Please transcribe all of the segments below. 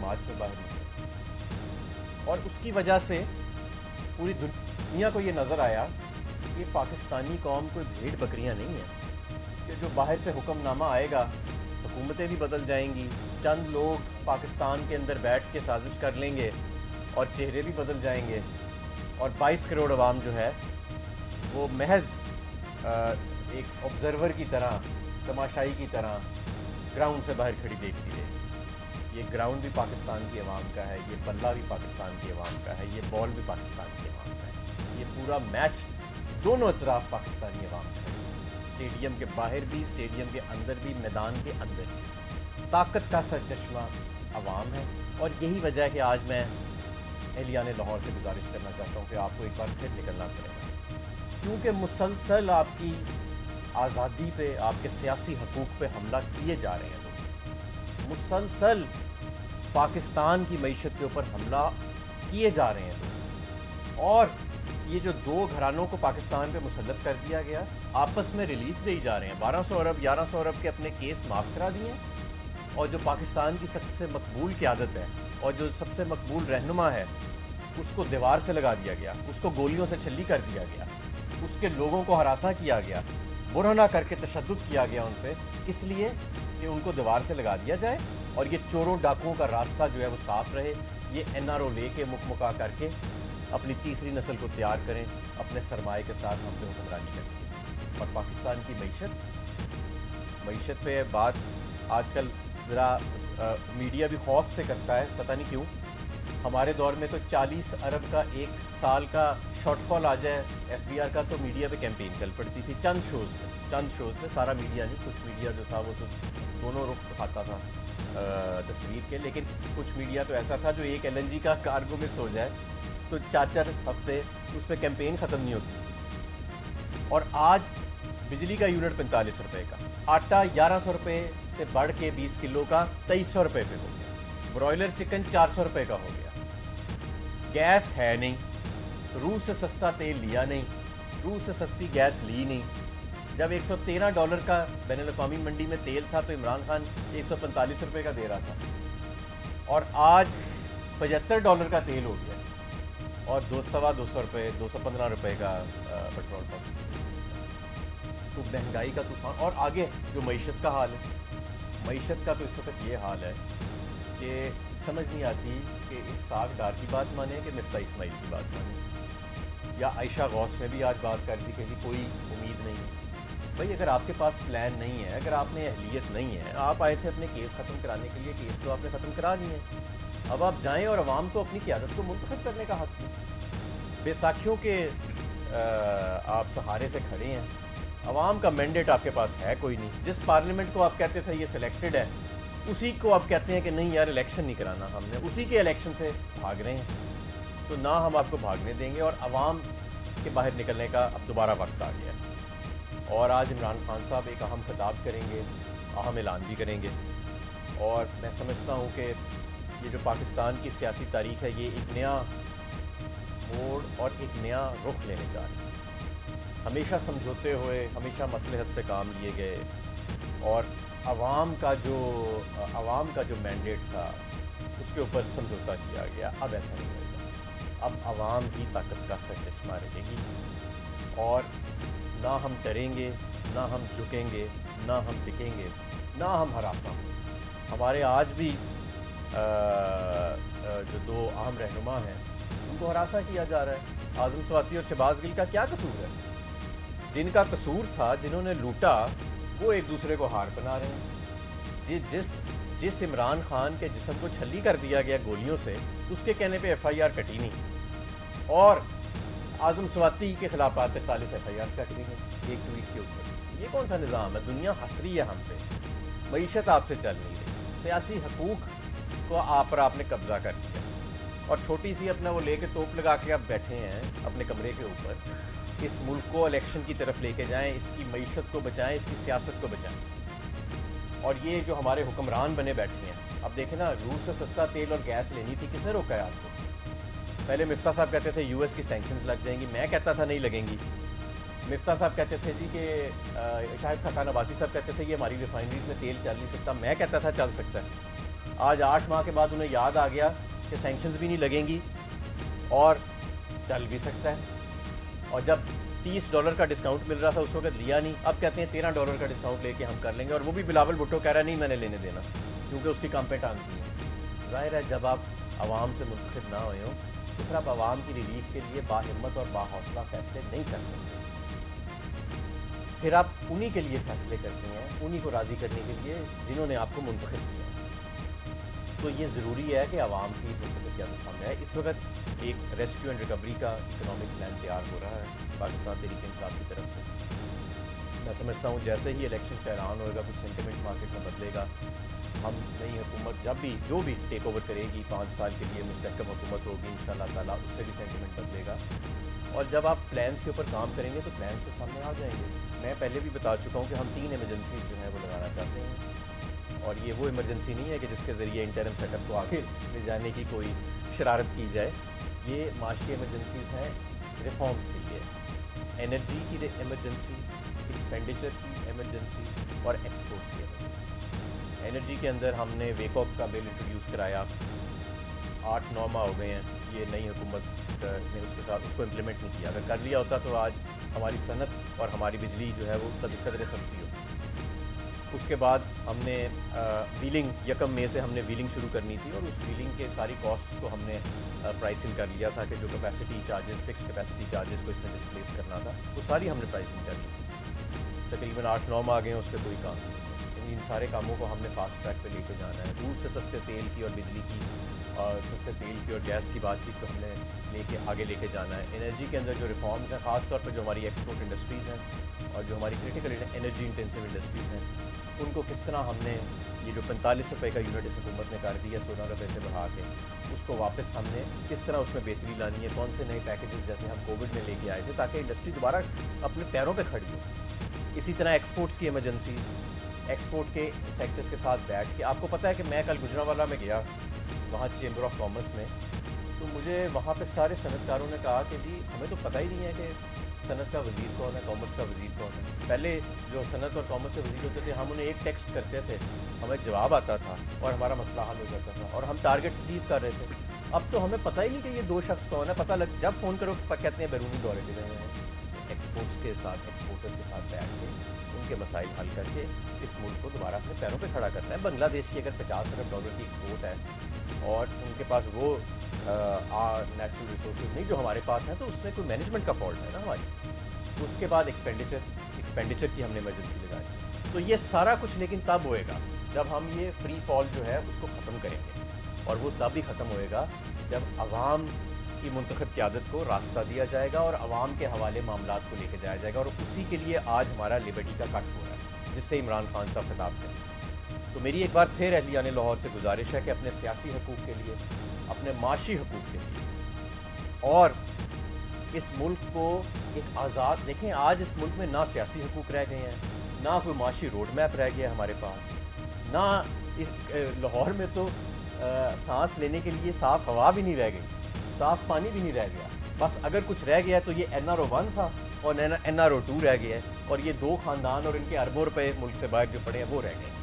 مارچ میں باہر نکلے، اور اس کی وجہ سے پوری دنیا کو یہ نظر آیا کہ پاکستانی قوم کوئی بھیڑ بکریاں نہیں ہیں کہ جو باہر سے حکم نامہ آئے گا حکومتیں بھی بدل جائیں گی، چند لوگ پاکستان کے اندر بیٹھ کے سازش کر لیں گے اور چہرے بھی بدل جائیں گے، اور 22 کروڑ عوام جو ہے وہ محض ایک آبزرور کی طرح، تماشائی کی طرح گراؤنڈ سے باہر کھڑی دیکھتی رہے۔ یہ گراؤنڈ بھی پاکستان کی عوام کا ہے، یہ بلہ بھی پاکستان کی عوام کا ہے، یہ بال بھی پاکستان کی عوام کا ہے، یہ پورا میچ دونوں اطراف پاکستانی عوام کا ہے، اسٹیڈیم کے باہر بھی، اسٹیڈیم کے اندر بھی، میدان کے اندر بھی۔ طاقت کا سرچشمہ عوام ہے، اور یہی وجہ ہے کہ آج میں اہلیان لاہور سے گزارش کرنا چاہتا ہوں کہ آپ کو ایک بار پھر نکلنا پڑے گا، کیونکہ مسلسل آپ کی آزادی پہ، آپ کے سیاسی حقوق پہ حملہ کیے جا رہے ہیں لوگ، مسلسل پاکستان کی معیشت کے اوپر حملہ کیے جا رہے ہیں لوگ، اور یہ جو دو گھرانوں کو پاکستان پہ مسلط کر دیا گیا آپس میں ریلیف دے جا رہے ہیں، 1200 ارب 1100 ارب کے اپنے کیس معاف کرا دیے، اور جو پاکستان کی سب سے مقبول قیادت ہے اور جو سب سے مقبول رہنما ہے اس کو دیوار سے لگا دیا گیا، اس کو گولیوں سے چھلی کر دیا گیا، اس کے لوگوں کو ہراساں کیا گیا، برہنہ کر کے تشدد کیا گیا ان پہ، اس لیے کہ ان کو دیوار سے لگا دیا جائے اور یہ چوروں ڈاکوؤں کا راستہ جو ہے وہ صاف رہے، یہ این آر او لے کے مکمکا کر کے اپنی تیسری نسل کو تیار کریں، اپنے سرمایے کے ساتھ ہم پہ حکمرانی کریں۔ اور پاکستان کی معیشت پہ بات آج کل ذرا میڈیا بھی خوف سے کرتا ہے، پتہ نہیں کیوں۔ ہمارے دور میں تو 40 ارب کا ایک سال کا شارٹ فال آ جائے ایف بی آر کا تو میڈیا پہ کیمپین چل پڑتی تھی، چند شوز پہ، سارا میڈیا نہیں، کچھ میڈیا جو تھا وہ تو دونوں رخ دکھاتا تھا تصویر کے، لیکن کچھ میڈیا تو ایسا تھا جو ایک ایل این جی کا کارگو مس ہو جائے تو 4 ہفتے اس پہ کیمپین ختم نہیں ہوتی تھی۔ اور آج بجلی کا یونٹ 45 روپے کا، آٹا 1100 روپے سے بڑھ کے 20 کلو کا 2300 روپے پہ ہو گیا، برائلر چکن 400 روپے کا ہو گیا، گیس ہے نہیں، روس سے سستا تیل لیا نہیں، روس سے سستی گیس لی نہیں۔ جب $113 کا بین الاقوامی منڈی میں تیل تھا تو عمران خان 145 روپے کا دے رہا تھا، اور آج $75 کا تیل ہو گیا اور 200 روپے 215 روپے کا پیٹرول پمپ۔ تو مہنگائی کا طوفان، اور آگے جو معیشت کا حال ہے، معیشت کا تو اس وقت یہ حال ہے کہ سمجھ نہیں آتی کہ اسحاق ڈار کی بات مانے کہ مفتاح اسماعیل کی بات مانے، یا عائشہ غوث نے بھی آج بات کر دی کہ جی کوئی امید نہیں ہے۔ بھائی اگر آپ کے پاس پلان نہیں ہے، اگر آپ نے اہلیت نہیں ہے، آپ آئے تھے اپنے کیس ختم کرانے کے لیے، کیس تو آپ نے ختم کرا لیے، اب آپ جائیں اور عوام کو اپنی قیادت کو منتخب کرنے کا حق دیں۔ بے ساکھیوں کے آپ سہارے سے کھڑے ہیں، عوام کا مینڈیٹ آپ کے پاس ہے کوئی نہیں، جس پارلیمنٹ کو آپ کہتے تھے یہ سلیکٹڈ ہے اسی کو آپ کہتے ہیں کہ نہیں یار الیکشن نہیں کرانا ہم نے، اسی کے الیکشن سے بھاگ رہے ہیں، تو نہ ہم آپ کو بھاگنے دیں گے، اور عوام کے باہر نکلنے کا اب دوبارہ وقت آ گیا ہے۔ اور آج عمران خان صاحب ایک اہم خطاب کریں گے، اہم اعلان بھی کریں گے، اور میں سمجھتا ہوں کہ یہ جو پاکستان کی سیاسی تاریخ ہے یہ ایک نیا موڑ اور ایک نیا رخ لینے جا رہی ہے۔ ہمیشہ سمجھوتے ہوئے، ہمیشہ مصلحت سے کام لیے گئے، اور عوام کا جو مینڈیٹ تھا اس کے اوپر سمجھوتا کیا گیا، اب ایسا نہیں ہوگا، اب عوام ہی طاقت کا سرچشمہ رہے گی، اور نہ ہم ڈریں گے، نہ ہم جھکیں گے، نہ ہم ٹکیں گے، نہ ہم ہراساں ہوں گے۔ ہمارے آج بھی جو دو اہم رہنما ہیں ان کو ہراساں کیا جا رہا ہے، اعظم سواتی اور شہباز گل کا کیا قصور ہے؟ جن کا قصور تھا، جنہوں نے لوٹا، وہ ایک دوسرے کو ہار بنا رہے ہیں۔ جس عمران خان کے جسم کو چھلی کر دیا گیا گولیوں سے، اس کے کہنے پہ ایف آئی آر کٹی نہیں، اور اعظم سواتی کے خلاف 45 ایف آئی آر کٹ گئی ہیں ایک ٹویٹ کے اوپر۔ یہ کون سا نظام ہے؟ دنیا ہنس رہی ہے ہم پہ، معیشت آپ سے چل نہیں رہی، سیاسی حقوق کو آپ نے قبضہ کر لیا، اور چھوٹی سی اپنا وہ لے کے توپ لگا کے آپ بیٹھے ہیں اپنے کمرے کے اوپر۔ اس ملک کو الیکشن کی طرف لے کے جائیں، اس کی معیشت کو بچائیں، اس کی سیاست کو بچائیں، اور یہ جو ہمارے حکمران بنے بیٹھے ہیں، اب دیکھیں نا، روس سے سستا تیل اور گیس لینی تھی، کس نے روکا ہے آپ کو؟ پہلے مفتاح صاحب کہتے تھے یو ایس کی سینکشنز لگ جائیں گی، میں کہتا تھا نہیں لگیں گی، مفتاح صاحب کہتے تھے جی کہ شاہد خاقان عباسی صاحب کہتے تھے یہ ہماری ریفائنریز میں تیل چل نہیں سکتا، میں کہتا تھا چل سکتا ہے۔ آج 8 ماہ کے بعد انہیں یاد آ گیا کہ سینکشنز بھی نہیں لگیں گی اور چل بھی سکتا ہے، اور جب $30 کا ڈسکاؤنٹ مل رہا تھا اس وقت لیا نہیں، اب کہتے ہیں $13 کا ڈسکاؤنٹ لے کے ہم کر لیں گے، اور وہ بھی بلاول بھٹو کہہ رہا ہے نہیں میں نے لینے دینا کیونکہ اس کی کام پہ ٹانگتی ہیں۔ ظاہر ہے جب آپ عوام سے منتخب نہ ہوئے ہوں تو پھر آپ عوام کی ریلیف کے لیے باہمت اور باحوصلہ فیصلے نہیں کر سکتے، پھر آپ انہی کے لیے فیصلے کرتے ہیں، انہی کو راضی کرنے کے لیے جنہوں نے آپ کو منتخب کیا۔ تو یہ ضروری ہے کہ عوام کی منتخبیت سامنے آئے۔ اس وقت ایک ریسکیو اینڈ ریکوری کا اکنامک پلان تیار ہو رہا ہے پاکستان تحریک انصاف کی طرف سے۔ میں سمجھتا ہوں جیسے ہی الیکشنز کا اعلان ہوئے گا کچھ سینٹیمنٹ مارکیٹ میں بدلے گا، ہم نئی حکومت جب بھی جو بھی ٹیک اوور کرے گی 5 سال کے لیے مستحکم حکومت ہوگی انشاءاللہ تعالیٰ، اس سے بھی سینٹیمنٹ بدلے گا، اور جب آپ پلانس کے اوپر کام کریں گے تو پلانس سے سامنے آ جائیں گے۔ میں پہلے بھی بتا چکا ہوں کہ ہم 3 ایمرجنسیز جو ہیں وہ لگانا چاہتے ہیں، اور یہ وہ ایمرجنسی نہیں ہے کہ جس کے ذریعے انٹرم سیٹ اپ کو آگے لے جانے کی کوئی شرارت کی جائے، یہ معاشی ایمرجنسیز ہیں ریفارمز کے لیے، انرجی کی ایمرجنسی، ایکسپینڈیچر کی ایمرجنسی اور ایکسپورٹس کی ایمرجنسی۔ انرجی کے اندر ہم نے ویکوک کا بل انٹروڈیوس کرایا، 8-9 ماہ ہو گئے ہیں، یہ نئی حکومت نے اس کے ساتھ اس کو امپلیمنٹ نہیں کیا، اگر کر لیا ہوتا تو آج ہماری صنعت اور ہماری بجلی جو ہے وہ قدرے سستی ہوتی۔ اس کے بعد ہم نے ویلنگ 1 مئی سے ہم نے ویلنگ شروع کرنی تھی، اور اس ویلنگ کے ساری کاسٹس کو ہم نے پرائسنگ کر لیا تھا کہ جو capacity charges, fix capacity charges کو اس میں ڈسپلیس کرنا تھا وہ ساری ہم نے پرائسنگ کر لی تھی۔ تقریباً 8-9 ماہ آ گئے ہیں، اس پہ کوئی کام نہیں ہے۔ ان سارے کاموں کو ہم نے فاسٹ ٹریک پہ لے کے جانا ہے۔ دور سے سستے تیل کی اور بجلی کی اور سستے تیل کی اور گیس کی بات چیت کو ہم نے آگے لے کے جانا ہے۔ انرجی کے اندر جو ریفارمز ہیں، خاص طور پہ جو ہماری ایکسپورٹ انڈسٹریز ہیں اور جو ہماری کرٹیکل انرجی انٹینسو انڈسٹریز ہیں، ان کو کس طرح ہم نے یہ جو 45 روپے کا یونٹ اس حکومت نے کر دیا 16 روپے سے بڑھا کے، اس کو واپس ہم نے کس طرح اس میں بہتری لانی ہے، کون سے نئے پیکیجز جیسے ہم کووڈ میں لے کے آئے تھے تاکہ انڈسٹری دوبارہ اپنے پیروں پہ کھڑی ہو۔ اسی طرح ایکسپورٹس کی ایمرجنسی، ایکسپورٹ کے سیکٹرز کے ساتھ بیٹھ کے، آپ کو پتہ ہے کہ میں کل گجرانوالہ میں گیا، وہاں چیمبر آف کامرس میں، تو مجھے وہاں پہ سارے صنعت کاروں نے کہا کہ جی ہمیں تو پتہ ہی نہیں ہے کہ صنعت کا وزیر کون ہے، کامرس کا وزیر کون ہے۔ پہلے جو صنعت اور کامرس کے وزیر ہوتے تھے ہم انہیں ایک ٹیکسٹ کرتے تھے، ہمیں جواب آتا تھا اور ہمارا مسئلہ حل ہو جاتا تھا اور ہم ٹارگیٹس اچیو کر رہے تھے۔ اب تو ہمیں پتہ ہی نہیں کہ یہ 2 شخص کون ہے، پتہ لگ جب فون کرو کہتے ہیں بیرونی دورے پہ گئے ہیں۔ ایکسپورٹس کے ساتھ، ایکسپورٹرز کے ساتھ بیٹھ کے ان کے مسائل حل کر کے اس ملک کو دوبارہ اپنے پیروں پہ کھڑا کرنا ہے۔ بنگلہ دیش کی اگر $50 ارب کی ایکسپورٹ ہے اور ان کے پاس وہ نیچرل ریسورسز نہیں جو ہمارے پاس ہیں، تو اس میں کوئی مینجمنٹ کا فالٹ ہے نا ہماری۔ اس کے بعد ایکسپینڈیچر کی ہم نے ایمرجنسی لگائی۔ تو یہ سارا کچھ لیکن تب ہوئے گا جب ہم یہ فری فال جو ہے اس کو ختم کریں گے، اور وہ تب ہی ختم ہوئے گا جب عوام کی منتخب قیادت کو راستہ دیا جائے گا اور عوام کے حوالے معاملات کو لے کے جایا جائے گا، اور اسی کے لیے آج ہمارا لبرٹی کا کٹ ہو رہا ہے جس سے عمران خان صاحب خطاب کریں۔ تو میری ایک بار پھر اہلیان لاہور سے گزارش ہے کہ اپنے سیاسی حقوق کے لیے، اپنے معاشی حقوق کے لیے، اور اس ملک کو ایک آزاد دیکھیں۔ آج اس ملک میں نہ سیاسی حقوق رہ گئے ہیں، نہ کوئی معاشی روڈ میپ رہ گیا ہمارے پاس، نہ لاہور میں تو سانس لینے کے لیے صاف ہوا بھی نہیں رہ گئی، صاف پانی بھی نہیں رہ گیا۔ بس اگر کچھ رہ گیا تو یہ NRO1 تھا اور NRO2 رہ گیا ہے، اور یہ 2 خاندان اور ان کے اربوں روپے ملک سے باہر جو پڑے ہیں وہ رہ گئے۔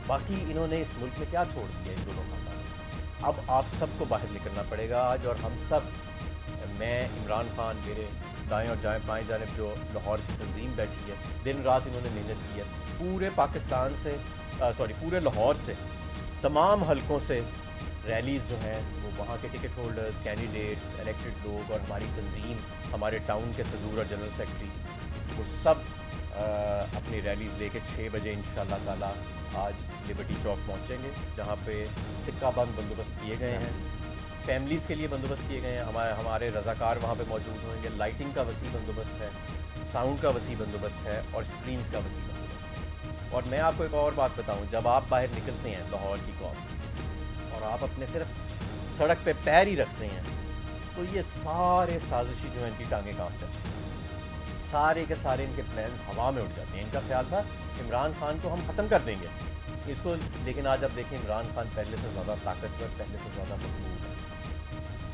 باقی انہوں نے اس ملک میں کیا چھوڑ دیا ان دونوں خاندانوں؟ اب آپ سب کو باہر نکلنا پڑے گا آج، اور ہم سب، میں، عمران خان، میرے دائیں اور بائیں جانب جو لاہور کی تنظیم بیٹھی ہے، دن رات انہوں نے محنت کی ہے، پورے پاکستان سے پورے لاہور سے، تمام حلقوں سے ریلیز جو ہیں وہ وہاں کے ٹکٹ ہولڈرز، کینڈیڈیٹس، الیکٹڈ لوگ اور ہماری تنظیم، ہمارے ٹاؤن کے صدور اور جنرل سیکرٹری، وہ سب اپنی ریلیز لے کے 6 بجے انشاءاللہ تعالیٰ آج لبرٹی چوک پہنچیں گے، جہاں پہ سکہ بند بندوبست کیے گئے ہیں، فیملیز کے لیے بندوبست کیے گئے ہیں، ہمارے رضاکار وہاں پہ موجود ہوئیں گے، لائٹنگ کا وسیع بندوبست ہے، ساؤنڈ کا وسیع بندوبست ہے، اور اسکرینز کا وسیع بندوبست ہے۔ اور میں آپ کو ایک اور بات بتاؤں، جب آپ باہر نکلتے ہیں لاہور کی قوم اور آپ اپنے صرف سڑک پہ پیر ہی رکھتے ہیں، تو یہ سارے سازشی جو ہیں ان کی ٹانگیں کانپ جاتی ہیں، سارے کے سارے ان کے پلانز ہوا میں اڑ جاتے ہیں۔ ان کا خیال تھا عمران خان کو ہم ختم کر دیں گے اس کو، لیکن آج آپ دیکھیں عمران خان پہلے سے زیادہ طاقتور، پہلے سے زیادہ مقبول ہے۔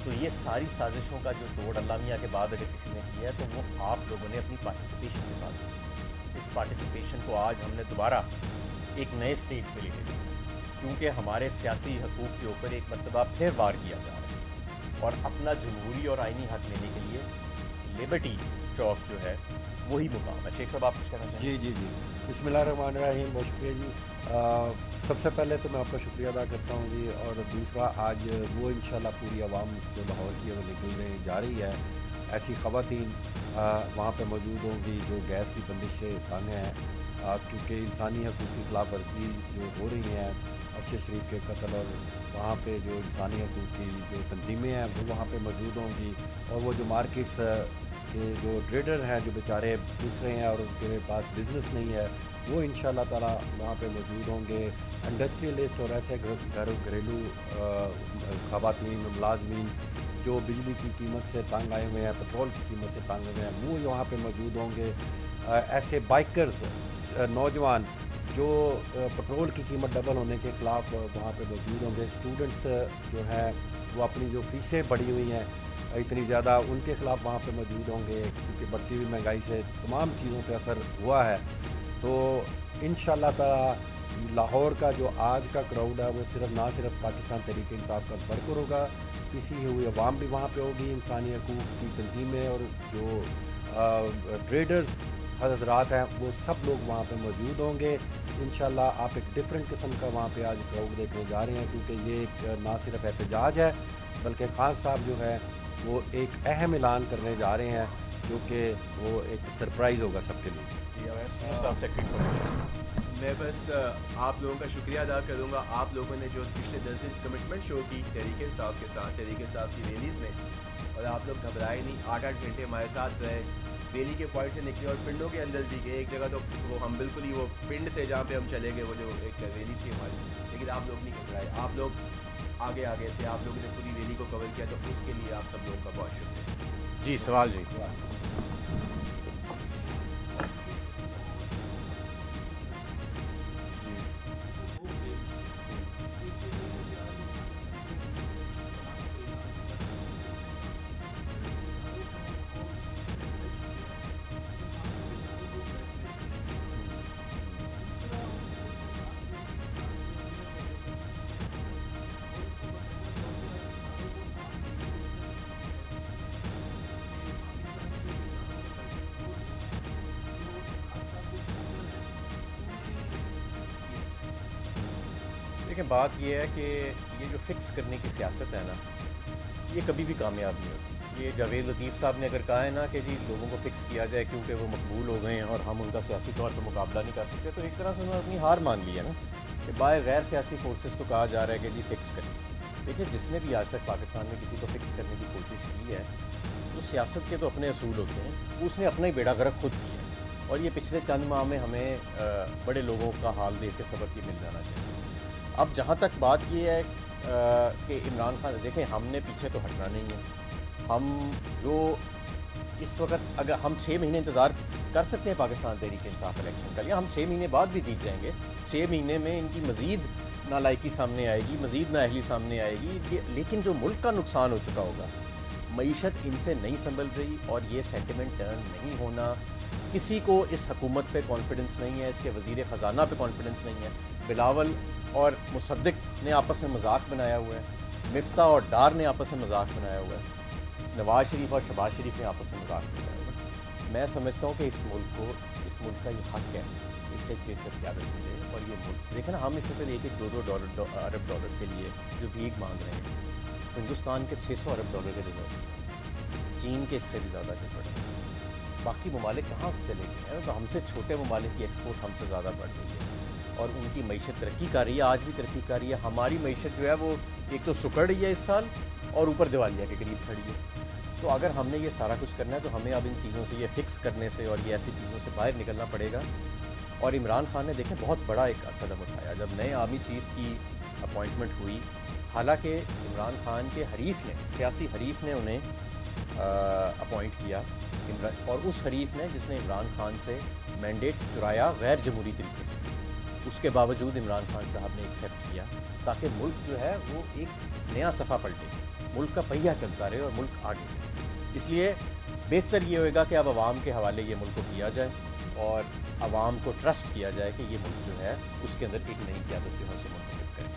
تو یہ ساری سازشوں کا جو توڑ اللہ میاں کے بعد اگر کسی نے کیا ہے تو وہ آپ لوگوں نے اپنی پارٹیسپیشن کے ساتھ کی۔ اس پارٹیسپیشن کو آج ہم نے دوبارہ ایک نئے سٹیج پہ لے کے جانا ہے۔ کیونکہ ہمارے سیاسی حقوق کے اوپر ایک مرتبہ پھر وار کیا جا رہا ہے اور اپنا جمہوری اور آئینی حق لینے کے لیے لبرٹی چوک جو ہے وہی مقام ہے. شیخ صاحب آپ کچھ کہنا چاہیں؟ جی بسم اللہ الرحمن الرحیم. بہت شکریہ جی. سب سے پہلے تو میں آپ کا شکریہ ادا کرتا ہوں جی. اور دوسرا آج وہ انشاءاللہ پوری عوام جو لاہور کی ہے وہ نکلنے جا رہی ہے. ایسی خواتین وہاں پہ موجود ہوں گی جو گیس کی بندش سے تنگ ہیں کیونکہ انسانی حقوق کی خلاف ورزی جو ہو رہی ہیں, ارشد شریف کے قتل, اور وہاں پہ جو انسانی حقوق کی جو تنظیمیں ہیں وہ وہاں پہ موجود ہوں گی. اور وہ جو مارکیٹس کے جو ٹریڈر ہیں جو بیچارے پس رہے ہیں اور ان کے پاس بزنس نہیں ہے وہ انشاءاللہ تعالی وہاں پہ موجود ہوں گے. انڈسٹریلسٹ اور ایسے گھریلو خواتین ملازمین جو بجلی کی قیمت سے تنگ آئے ہوئے ہیں, پٹرول کی قیمت سے تنگ ہوئے ہیں, وہ وہاں پہ موجود ہوں گے. ایسے بائکرز نوجوان جو پٹرول کی قیمت ڈبل ہونے کے خلاف وہاں پہ موجود ہوں گے. اسٹوڈنٹس جو ہیں وہ اپنی جو فیسیں بڑھی ہوئی ہیں اتنی زیادہ, ان کے خلاف وہاں پہ موجود ہوں گے کیونکہ بڑھتی ہوئی مہنگائی سے تمام چیزوں پہ اثر ہوا ہے. تو انشاءاللہ تعالی لاہور کا جو آج کا کراؤڈ ہے وہ نہ صرف پاکستان تحریک انصاف کا ورکر ہوگا, پسی ہوئی عوام بھی وہاں پہ ہوگی, انسانی حقوق کی تنظیمیں اور جو ٹریڈرز حضرات ہیں وہ سب لوگ وہاں پہ موجود ہوں گے. انشاءاللہ آپ ایک ڈیفرنٹ قسم کا وہاں پہ آج کراؤڈ دیکھنے جا رہے ہیں کیونکہ یہ ایک نہ صرف احتجاج ہے بلکہ خان صاحب جو ہے وہ ایک اہم اعلان کرنے جا رہے ہیں جو کہ وہ ایک سرپرائز ہوگا سب کے لیے. میں بس آپ لوگوں کا شکریہ ادا کروں گا. آپ لوگوں نے جو پچھلے 10 دن کمٹمنٹ شو کی تحریک انصاف کے ساتھ, تحریک انصاف کی ریلیز میں, اور آپ لوگ گھبرائے نہیں, 8-8 گھنٹے ہمارے ساتھ رہے, ریلی کے پوائنٹ سے نکلے اور پنڈوں کے اندر بھی گئے. ایک جگہ تو وہ ہم بالکل ہی وہ پنڈ تھے جہاں پہ ہم چلے گئے, وہ جو ایک ریلی تھی ہماری, لیکن آپ لوگ نہیں گھبرائے, آپ لوگ آگے تھے, آپ لوگوں نے پوری ریلی کو کور کیا, تو اس کے لیے آپ سب لوگوں کا بہت شکریہ. جی سوال جی. لیکن بات یہ ہے کہ یہ جو فکس کرنے کی سیاست ہے نا, یہ کبھی بھی کامیاب نہیں ہوتی. یہ جاوید لطیف صاحب نے اگر کہا ہے نا کہ جی لوگوں کو فکس کیا جائے کیونکہ وہ مقبول ہو گئے ہیں اور ہم ان کا سیاسی طور پر مقابلہ نہیں کر سکتے, تو ایک طرح سے انہوں نے اپنی ہار مان لی ہے نا کہ باہر غیر سیاسی فورسز کو کہا جا رہا ہے کہ جی فکس کریں. دیکھیے جس نے بھی آج تک پاکستان میں کسی کو فکس کرنے کی کوشش کی ہے تو سیاست کے تو اپنے اصول ہوتے ہیں, اس نے اپنا ہی بیڑا غرق خود کیا ہے. اور یہ پچھلے چند ماہ میں ہمیں بڑے لوگوں کا حال دیکھ کے سبق یہ مل جانا چاہیے. اب جہاں تک بات یہ ہے کہ عمران خان, دیکھیں ہم نے پیچھے تو ہٹنا نہیں ہے. ہم جو اس وقت اگر ہم 6 مہینے انتظار کر سکتے ہیں پاکستان تحریک انصاف الیکشن کا, یا ہم 6 مہینے بعد بھی جیت جائیں گے. 6 مہینے میں ان کی مزید نالائکی سامنے آئے گی, مزید نااہلی سامنے آئے گی, لیکن جو ملک کا نقصان ہو چکا ہوگا, معیشت ان سے نہیں سنبھل رہی اور یہ سینٹیمنٹ ٹرن نہیں ہونا. کسی کو اس حکومت پہ کانفیڈنس نہیں ہے, اس کے وزیر خزانہ پہ کانفیڈنس نہیں ہے. بلاول اور مصدق نے آپس میں مذاق بنایا ہوا ہے, مفتاح اور ڈار نے آپس میں مذاق بنایا ہوا ہے, نواز شریف اور شہباز شریف نے آپس میں مذاق بنایا ہوا ہے. میں سمجھتا ہوں کہ اس ملک کا یہ حق ہے اسے ایک بہتر قیادت ملے. اور یہ ملک دیکھیں نا, ہم اس وقت 1-2 ارب ڈالر کے لیے جو بھیک مانگ رہے ہیں, ہندوستان کے 600 ارب ڈالر کے ریزروس ہیں, چین کے اس سے بھی زیادہ کے پڑے ہیں. باقی ممالک کہاں چلے گئے ہیں؟ تو ہم سے چھوٹے ممالک کی ایکسپورٹ ہم سے زیادہ بڑھ رہی ہے اور ان کی معیشت ترقی کر رہی ہے, آج بھی ترقی کر رہی ہے. ہماری معیشت جو ہے وہ ایک تو سکڑ رہی ہے اس سال اور اوپر دیوالیہ کے قریب کھڑی ہے. تو اگر ہم نے یہ سارا کچھ کرنا ہے تو ہمیں اب ان چیزوں سے, یہ فکس کرنے سے اور یہ ایسی چیزوں سے باہر نکلنا پڑے گا. اور عمران خان نے دیکھیں بہت بڑا ایک قدم اٹھایا جب نئے آرمی چیف کی اپوائنٹمنٹ ہوئی. حالانکہ عمران خان کے حریف نے, سیاسی حریف نے انہیں اپوائنٹ کیا, اور اس حریف نے جس نے عمران خان سے مینڈیٹ چرایا غیر جمہوری طریقے سے, اس کے باوجود عمران خان صاحب نے ایکسیپٹ کیا تاکہ ملک جو ہے وہ ایک نیا صفحہ پلٹے, ملک کا پہیہ چلتا رہے اور ملک آگے چلے. اس لیے بہتر یہ ہوئے گا کہ اب عوام کے حوالے یہ ملک کو کیا جائے اور عوام کو ٹرسٹ کیا جائے کہ یہ ملک جو ہے اس کے اندر ایک نئی قیادت جو ہے اسے منتخب کرے.